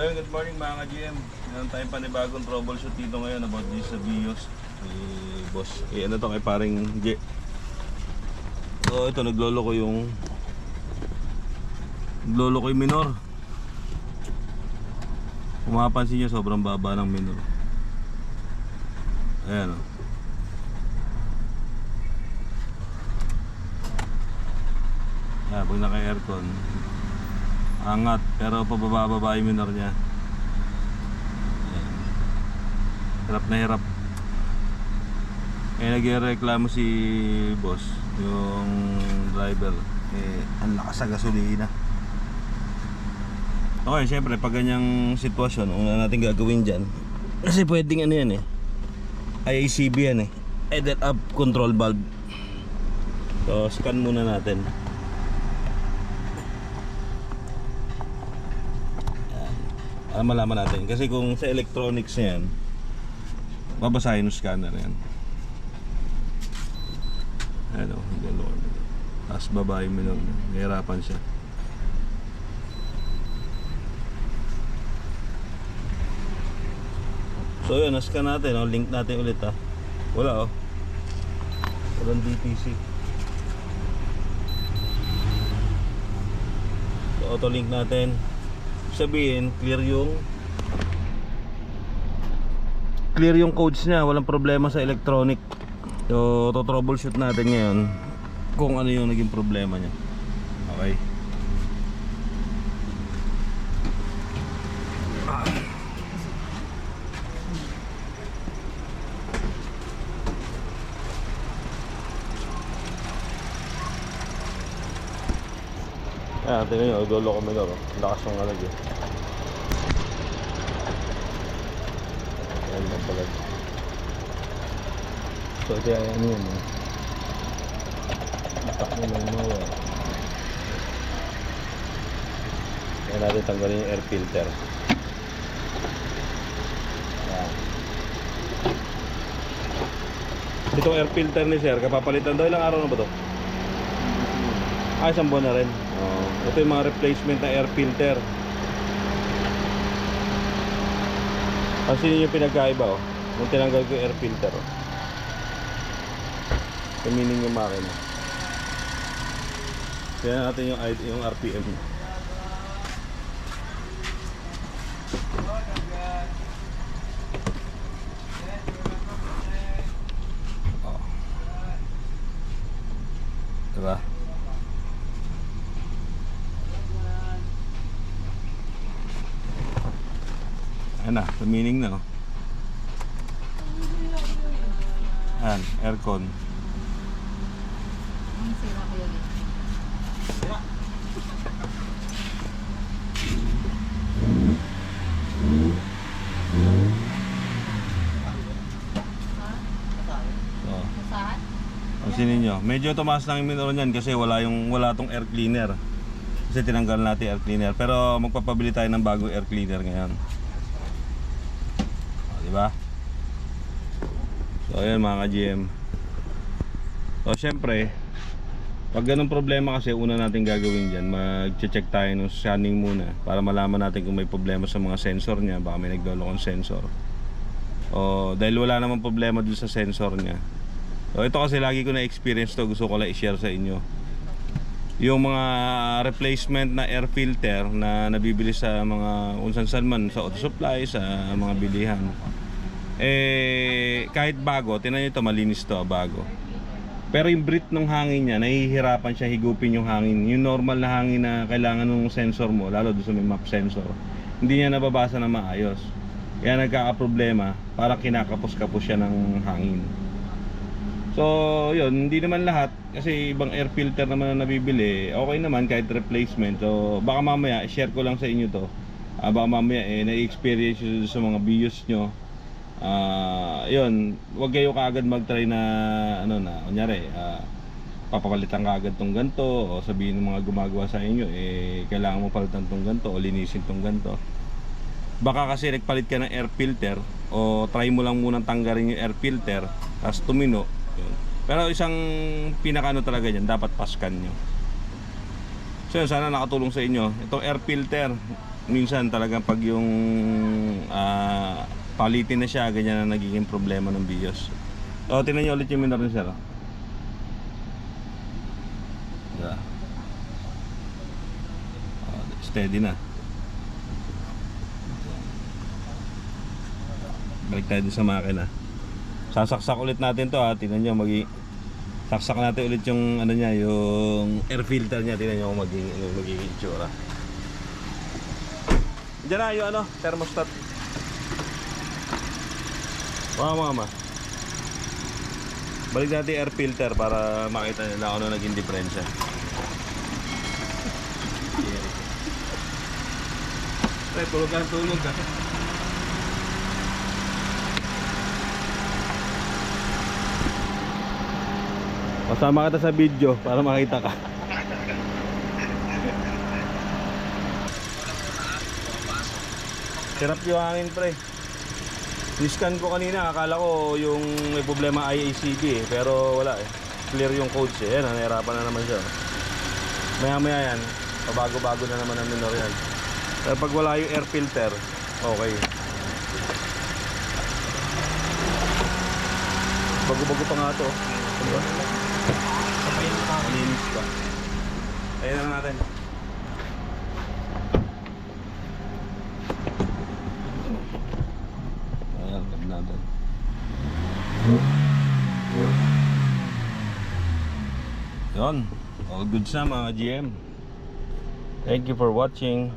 Ayun, good morning mga ka-GM. Meron tayong panibagong troubleshoot dito ngayon about this sa BIOS. Boss, ano to kay paring J. So ito, nagloloko yung minor. Kung mapapansin nyo, sobrang baba ng minor. Ayan o. Ayan, pag naka-aircon angat, pero pababa-baba yung minor niya. Ayan. Hirap na hirap. Kaya nagreklamo si boss, yung driver, ang lakas sa gasolina. Okay, syempre pag ganyang sitwasyon, una natin gagawin dyan, kasi pwedeng ano yan IACB yan idle up control valve. So scan muna natin. Malaman natin kasi kung sa electronics na yan, babasahin yung scanner yan. Ano, taas baba yung minor, nahirapan siya. So yun, nascan natin, link natin ulit wala walang DTC. So auto link natin, sabihin clear yung codes niya, walang problema sa electronic. So troubleshoot natin ngayon kung ano yung naging problema niya. Okay. Tingnan nyo, dolo ko minor. Lakas ng alag Ayan lang pala. So ito yung ano yun itak nyo lang kaya natin tanggalin yung air filter. Ayan. Itong air filter ni sir, kapapalitan daw, ilang araw na ba ito? Isang buwan na rin. Ito yung mga replacement na air filter. Kasi yung pinagkaiba nung tinanggal ko yung air filter tumining yung makina. Kaya natin yung RPM. Diba? Ayan na, tumining na Ayan, aircon. Ang sira ko yun Saan? Pansinin nyo, medyo tumaas lang yung minor nyan kasi wala tong air cleaner. Kasi tinanggal natin air cleaner. Pero magpapabili tayo ng bagong air cleaner ngayon. Diba? So ayan mga ka-GM. So syempre, pag ganun problema kasi, una natin gagawin dyan, mag-check tayo ng scanning muna para malaman natin kung may problema sa mga sensor niya. Baka may nagdolokong sensor, o dahil wala namang problema dun sa sensor niya. So ito kasi lagi ko na experience to, gusto ko lang i-share sa inyo. Yung mga replacement na air filter na nabibili sa mga unsan-san man, sa auto supply, sa mga bilihan, kahit bago, tingnan nyo ito, malinis to, bago. Pero yung breath ng hangin niya, nahihirapan siya higupin yung hangin. Yung normal na hangin na kailangan ng sensor mo, lalo doon sa may map sensor, hindi niya nababasa na maayos. Kaya nagkakaproblema, parang kinakapos-kapos siya ng hangin. So yun, hindi naman lahat, kasi ibang air filter naman na nabibili, okay naman kahit replacement. So baka mamaya, share ko lang sa inyo to, baka mamaya na-experience nyo sa mga BIOS nyo. Yun, wag kayo kaagad mag-try na kunyari papapalitan kaagad tong ganto, o sabihin ng mga gumagawa sa inyo kailangan mo palitan tong ganto o linisin tong ganto. Baka kasi nagpalit ka ng air filter, o try mo lang munang tanggalin yung air filter tapos tumino yun. Pero isang pinakano talaga yan, dapat paskan nyo. So yun, sana nakatulong sa inyo. Itong air filter, minsan talagang pag yung palitin na siya, ganyan na nagiging problema ng BIOS. O, tingnan nyo ulit yung minor ni sir. Yeah. Steady na. Balik tayo sa makina. Sasaksak ulit natin to ha. Tingnan nyo, saksak natin ulit yung ano niya, yung air filter niya. Tingnan nyo kung magiging itsura. Diyan na yung ano, thermostat. Mama. Balik natin air filter para makita nila kung ano naging diferensya. Tulog ka. Pasama kita sa video para makita ka. Sirap yung hangin pre. Niscan ko kanina, akala ko yung may problema IACB eh, pero wala eh. Clear yung codes eh. Yan, nahirapan na naman siya. Maya yan, pabago-bago na naman ang minor yan. Pero pag wala yung air filter, okay. Bago-bago pa nga to. Diba? Malinis pa. Ayan na natin. Ayan, gab natin. Yun, all goods na mga GM. Thank you for watching.